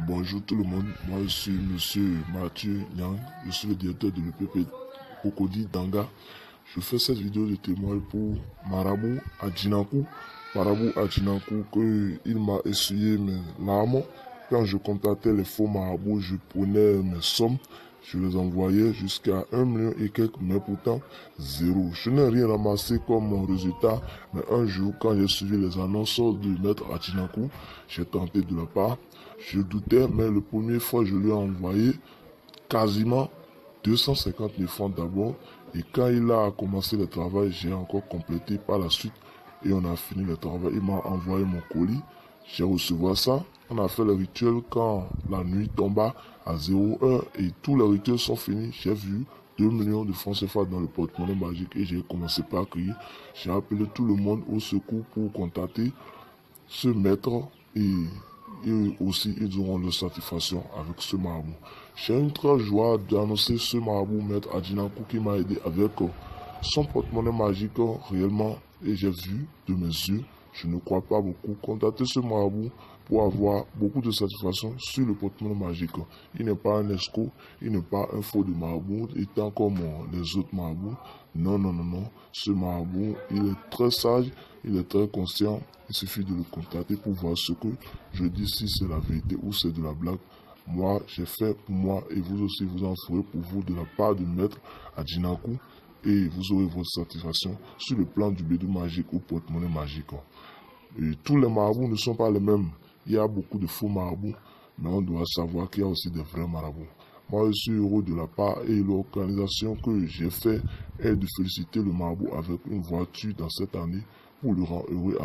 Bonjour tout le monde, moi je suis monsieur Mathieu Nyang, je suis le directeur de l'EPP Cocody Danga. Je fais cette vidéo de témoin pour Marabout Adjinankou. Marabout Adjinankou, il m'a essuyé mes larmes. Quand je contactais les faux marabouts, je prenais mes sommes, je les envoyais jusqu'à 1 million et quelques, mais pourtant zéro. Je n'ai rien ramassé comme mon résultat, mais un jour, quand j'ai suivi les annonces du maître Adjinankou, j'ai tenté de la part. Je doutais, mais la première fois, je lui ai envoyé quasiment 250 000 francs d'abord. Et quand il a commencé le travail, j'ai encore complété par la suite. Et on a fini le travail. Il m'a envoyé mon colis. J'ai reçu ça. On a fait le rituel quand la nuit tomba à 0 heure. Et tous les rituels sont finis. J'ai vu 2 millions de francs CFA dans le porte-monnaie magique. Et j'ai commencé par crier. J'ai appelé tout le monde au secours pour contacter ce maître. Et aussi, ils auront leur satisfaction avec ce marabout. J'ai une très joie d'annoncer ce marabout, maître Adjinankou, qui m'a aidé avec son porte-monnaie magique réellement. Et j'ai vu de mes yeux, je ne crois pas beaucoup, contacter ce marabout pour avoir beaucoup de satisfaction sur le porte-monnaie magique. Il n'est pas un escroc, il n'est pas un faux de marabout, étant comme les autres marabouts. Non, non, non, non. Ce marabout, il est très sage, il est très conscient. Il suffit de le contacter pour voir ce que je dis, si c'est la vérité ou c'est de la blague. Moi, j'ai fait pour moi et vous aussi, vous en ferez pour vous de la part de maître Adjinankou. Et vous aurez votre satisfaction sur le plan du bédou magique ou porte-monnaie magique. Et tous les marabouts ne sont pas les mêmes. Il y a beaucoup de faux marabouts, mais on doit savoir qu'il y a aussi des vrais marabouts. Moi, je suis heureux de la part et l'organisation que j'ai fait est de féliciter le marabout avec une voiture dans cette année pour le rendre heureux.